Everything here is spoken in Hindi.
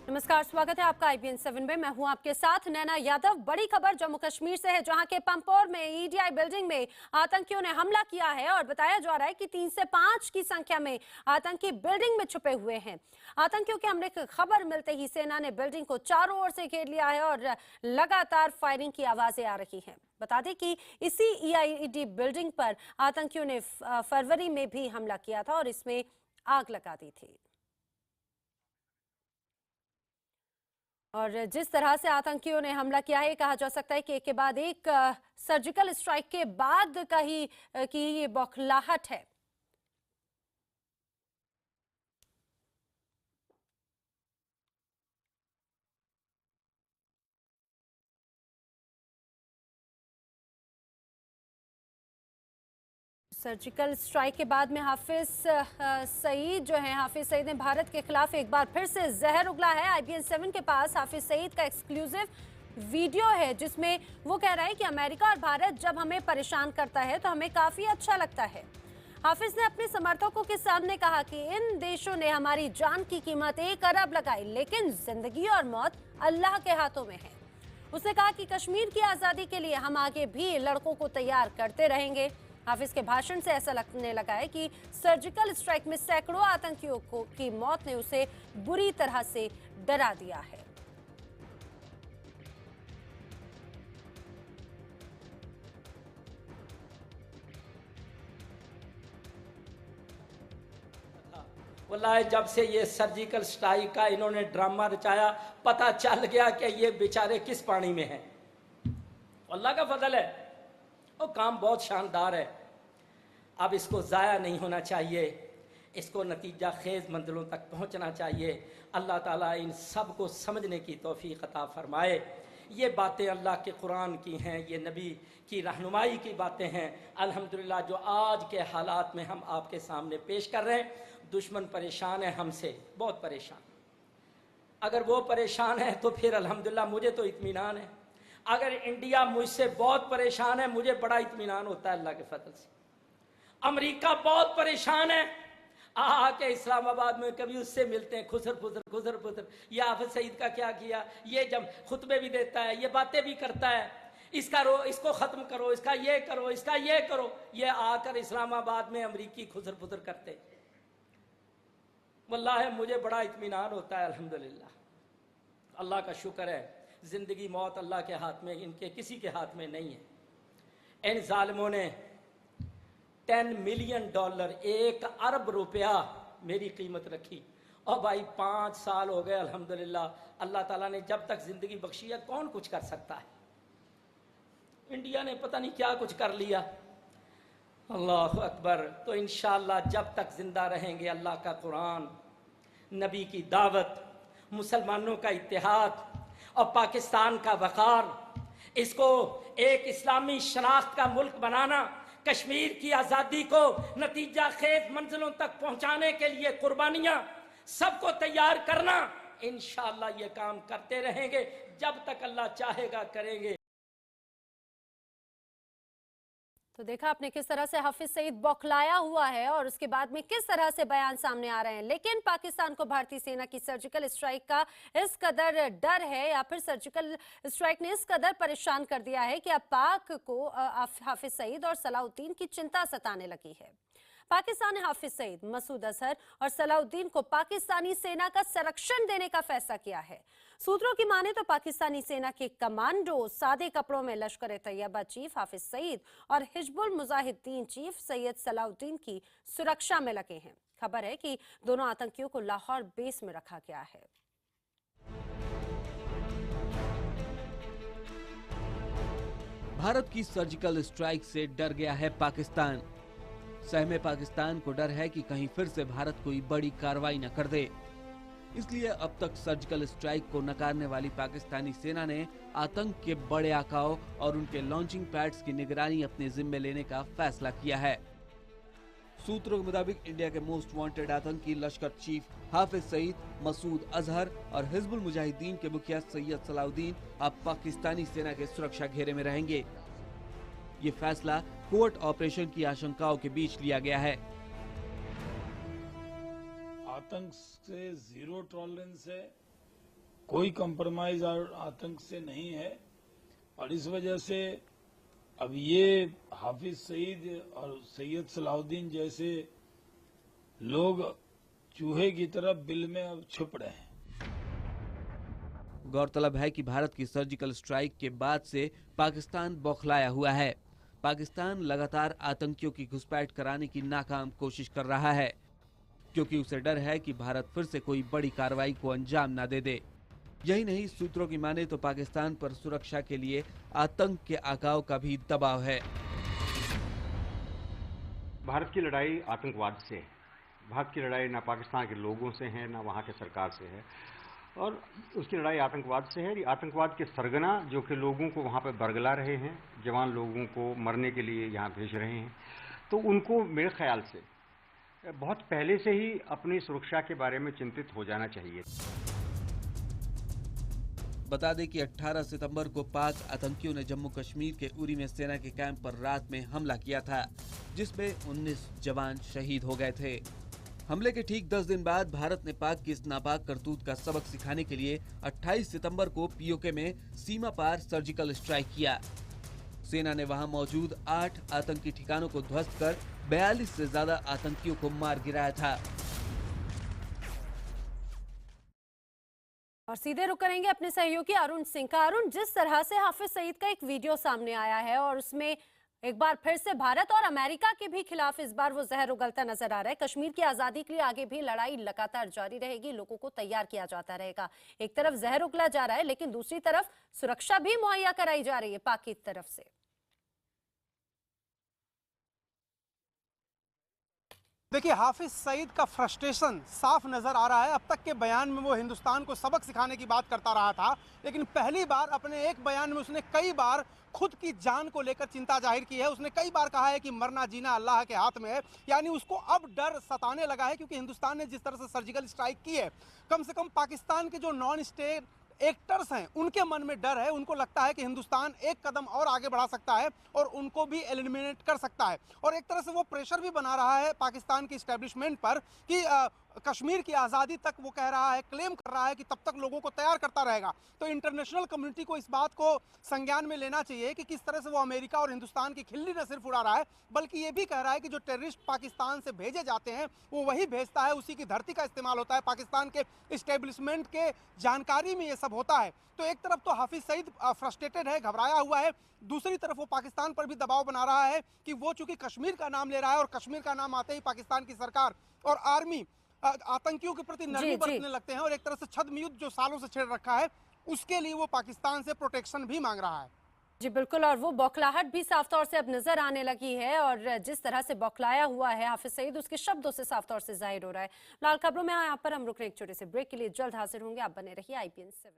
नमस्कार, स्वागत है आपका IBN 7 में। मैं हूं आपके साथ नैना यादव। बड़ी खबर जम्मू कश्मीर से है, जहां के पंपोर में EDI बिल्डिंग में आतंकियों ने हमला किया है और बताया जा रहा है कि 3 से 5 की संख्या में आतंकी बिल्डिंग में छुपे हुए हैं। आतंकियों के हमले की खबर मिलते ही सेना ने बिल्डिंग को चारों ओर से घेर लिया है और लगातार फायरिंग की आवाजें आ रही हैं। बता दें कि इसी EID बिल्डिंग पर आतंकियों ने फरवरी में भी हमला किया था और इसमें आग लगा दी थी। और जिस तरह से आतंकियों ने हमला किया है, कहा जा सकता है कि एक के बाद एक सर्जिकल स्ट्राइक के बाद का ही की ये बौखलाहट है। सर्जिकल स्ट्राइक के बाद में हाफिज सईद ने भारत के खिलाफ एक बार फिर से जहर उगला है। IBN 7 के पास हाफिज सईद का एक्सक्लूसिव वीडियो है, जिसमें वो कह रहा है कि अमेरिका और भारत जब हमें परेशान करता है तो हमें काफी अच्छा लगता है। हाफिज ने अपने समर्थकों के सामने कहा कि इन देशों ने हमारी जान की कीमत 1 अरब लगाई, लेकिन जिंदगी और मौत अल्लाह के हाथों में है। उसने कहा कि कश्मीर की आजादी के लिए हम आगे भी लड़कों को तैयार करते रहेंगे। हाफिज के भाषण से ऐसा लगने लगा है कि सर्जिकल स्ट्राइक में सैकड़ों आतंकियों की मौत ने उसे बुरी तरह से डरा दिया है। वल्लाह जब से ये सर्जिकल स्ट्राइक का इन्होंने ड्रामा रचाया, पता चल गया कि ये बेचारे किस पानी में हैं। अल्लाह का फजल है, वो काम बहुत शानदार है। अब इसको ज़ाया नहीं होना चाहिए, इसको नतीजा खेज मंजिलों तक पहुंचना चाहिए। अल्लाह ताला इन सब को समझने की तौफीक अता फरमाए। ये बातें अल्लाह के कुरान की हैं, ये नबी की रहनुमाई की बातें हैं। अल्हम्दुलिल्लाह जो आज के हालात में हम आपके सामने पेश कर रहे हैं, दुश्मन परेशान है हमसे, बहुत परेशान। अगर वो परेशान है तो फिर अल्हम्दुलिल्लाह मुझे तो इत्मीनान है। अगर इंडिया मुझसे बहुत परेशान है, मुझे बड़ा इत्मीनान होता है अल्लाह के फजल से। अमेरिका बहुत परेशान है, आके इस्लामाबाद में कभी उससे मिलते हैं, खुसर फुसर। ये हाफिज सईद का क्या किया, ये जब खुतबे भी देता है, ये बातें भी करता है, इसको ख़त्म करो, इसका ये करो, इसका ये करो। ये आकर इस्लामाबाद में अमरीकी खुसर फुसर करते। वल्लाह मुझे बड़ा इत्मीनान होता है अल्हम्दुलिल्लाह। अल्लाह का शुक्र है, ज़िंदगी मौत अल्लाह के हाथ में, इनके किसी के हाथ में नहीं है। इन जालिमों ने $10 मिलियन, 1 अरब रुपया मेरी कीमत रखी। और भाई 5 साल हो गए अल्हम्दुलिल्लाह। अल्लाह ताला ने जब तक ज़िंदगी बख्शी है, कौन कुछ कर सकता है। इंडिया ने पता नहीं क्या कुछ कर लिया। अल्लाह अकबर। तो इंशाअल्लाह जब तक जिंदा रहेंगे, अल्लाह का कुरान, नबी की दावत, मुसलमानों का इत्तेहाद और पाकिस्तान का वक़ार, इसको एक इस्लामी शनाख्त का मुल्क बनाना, कश्मीर की आज़ादी को नतीजा खेज मंजिलों तक पहुंचाने के लिए कुर्बानियां सबको तैयार करना, इंशाअल्लाह ये काम करते रहेंगे जब तक अल्लाह चाहेगा करेंगे। तो देखा आपने किस तरह से हाफिज सईद बौखलाया हुआ है और उसके बाद में किस तरह से बयान सामने आ रहे हैं। लेकिन पाकिस्तान को भारतीय सेना की सर्जिकल स्ट्राइक का इस कदर डर है, या फिर सर्जिकल स्ट्राइक ने इस कदर परेशान कर दिया है कि अब पाक को हाफिज सईद और सलाउद्दीन की चिंता सताने लगी है। पाकिस्तान ने हाफिज सईद, मसूद अजहर और सलाउद्दीन को पाकिस्तानी सेना का संरक्षण देने का फैसला किया है। सूत्रों की माने तो पाकिस्तानी सेना के कमांडो सादे कपड़ों में लश्कर-ए-तैयबा चीफ हाफिज सईद और हिजबुल मुजाहिदीन चीफ सैयद सलाउद्दीन की सुरक्षा में लगे हैं। खबर है कि दोनों आतंकियों को लाहौर बेस में रखा गया है। भारत की सर्जिकल स्ट्राइक से डर गया है पाकिस्तान। सहमे पाकिस्तान को डर है कि कहीं फिर से भारत कोई बड़ी कार्रवाई न कर दे। इसलिए अब तक सर्जिकल स्ट्राइक को नकारने वाली पाकिस्तानी सेना ने आतंक के बड़े आकाओं और उनके लॉन्चिंग पैड्स की निगरानी अपने जिम्मे लेने का फैसला किया है। सूत्रों के मुताबिक इंडिया के मोस्ट वांटेड आतंकी लश्कर चीफ हाफिज सईद, मसूद अजहर और हिजबुल मुजाहिदीन के मुखिया सैयद सलाउद्दीन अब पाकिस्तानी सेना के सुरक्षा घेरे में रहेंगे। ये फैसला कोर्ट ऑपरेशन की आशंकाओं के बीच लिया गया है। आतंक से जीरो टॉलरेंस है, कोई कंप्रोमाइज और आतंक से नहीं है। और इस वजह से अब ये हाफिज सईद और सैयद सलाउद्दीन जैसे लोग चूहे की तरह बिल में अब छुप रहे हैं। गौरतलब है कि भारत की सर्जिकल स्ट्राइक के बाद से पाकिस्तान बौखलाया हुआ है। पाकिस्तान लगातार आतंकियों की घुसपैठ कराने की नाकाम कोशिश कर रहा है, क्योंकि उसे डर है कि भारत फिर से कोई बड़ी कार्रवाई को अंजाम ना दे दे। यही नहीं, सूत्रों की माने तो पाकिस्तान पर सुरक्षा के लिए आतंक के आकाओं का भी दबाव है। भारत की लड़ाई आतंकवाद से है। भारत की लड़ाई ना पाकिस्तान के लोगों से है, ना वहाँ के सरकार से है, और उसकी लड़ाई आतंकवाद से है। आतंकवाद के सरगना जो कि लोगों को वहाँ पर बरगला रहे हैं, जवान लोगों को मरने के लिए यहाँ भेज रहे हैं, तो उनको मेरे ख्याल से बहुत पहले से ही अपनी सुरक्षा के बारे में चिंतित हो जाना चाहिए। बता दें कि 18 सितंबर को पाक आतंकियों ने जम्मू कश्मीर के उरी में सेना के कैंप पर रात में हमला किया था, जिसमें 19 जवान शहीद हो गए थे। हमले के ठीक 10 दिन बाद भारत ने पाक की इस नापाक करतूत का सबक सिखाने के लिए 28 सितंबर को पीओके में सीमा पार सर्जिकल स्ट्राइक किया। सेना ने वहां मौजूद 8 आतंकी ठिकानों को ध्वस्त कर 42 से ज्यादा आतंकियों को मार गिराया था। और सीधे रुक करेंगे अपने सहयोगी अरुण सिंह का। अरुण, जिस तरह से हाफिज सईद का एक वीडियो सामने आया है और उसमें एक बार फिर से भारत और अमेरिका के भी खिलाफ इस बार वो जहर उगलता नजर आ रहा है। कश्मीर की आजादी के लिए आगे भी लड़ाई लगातार जारी रहेगी, लोगों को तैयार किया जाता रहेगा। एक तरफ जहर उगला जा रहा है, लेकिन दूसरी तरफ सुरक्षा भी मुहैया कराई जा रही है पाक की तरफ से। देखिए, हाफिज सईद का फ्रस्ट्रेशन साफ नजर आ रहा है। अब तक के बयान में वो हिंदुस्तान को सबक सिखाने की बात करता रहा था, लेकिन पहली बार अपने एक बयान में उसने कई बार खुद की जान को लेकर चिंता जाहिर की है। उसने कई बार कहा है कि मरना जीना अल्लाह के हाथ में है, यानी उसको अब डर सताने लगा है, क्योंकि हिंदुस्तान ने जिस तरह से सर्जिकल स्ट्राइक की है, कम से कम पाकिस्तान के जो नॉन स्टेट एक्टर्स हैं उनके मन में डर है। उनको लगता है कि हिंदुस्तान एक कदम और आगे बढ़ा सकता है और उनको भी एलिमिनेट कर सकता है। और एक तरह से वो प्रेशर भी बना रहा है पाकिस्तान की इस्टेब्लिशमेंट पर कि कश्मीर की आज़ादी तक वो कह रहा है, क्लेम कर रहा है कि तब तक लोगों को तैयार करता रहेगा। तो इंटरनेशनल कम्युनिटी को इस बात को संज्ञान में लेना चाहिए कि किस तरह से वो अमेरिका और हिंदुस्तान की खिल्ली न सिर्फ उड़ा रहा है, बल्कि ये भी कह रहा है कि जो टेररिस्ट पाकिस्तान से भेजे जाते हैं वो वही भेजता है, उसी की धरती का इस्तेमाल होता है, पाकिस्तान के इस्टेब्लिशमेंट के जानकारी में ये सब होता है। तो एक तरफ तो हाफिज सईद फ्रस्ट्रेटेड है, घबराया हुआ है, दूसरी तरफ वो पाकिस्तान पर भी दबाव बना रहा है कि वो चूंकि कश्मीर का नाम ले रहा है और कश्मीर का नाम आते ही पाकिस्तान की सरकार और आर्मी आतंकियों के प्रति नरमी बरतने लगते हैं, और एक तरह से छद्म युद्ध जो सालों से छेड़ रखा है उसके लिए वो पाकिस्तान से प्रोटेक्शन भी मांग रहा है। जी बिल्कुल, और वो बौखलाहट भी साफ तौर से अब नजर आने लगी है, और जिस तरह से बौखलाया हुआ है हाफिज सईद, उसके शब्दों से साफ तौर से जाहिर हो रहा है। फिलहाल खबरों में यहाँ पर हम रुक रहे हैं एक छोटे से ब्रेक के लिए, जल्द हाजिर होंगे। आप बने रहिए IPN 7।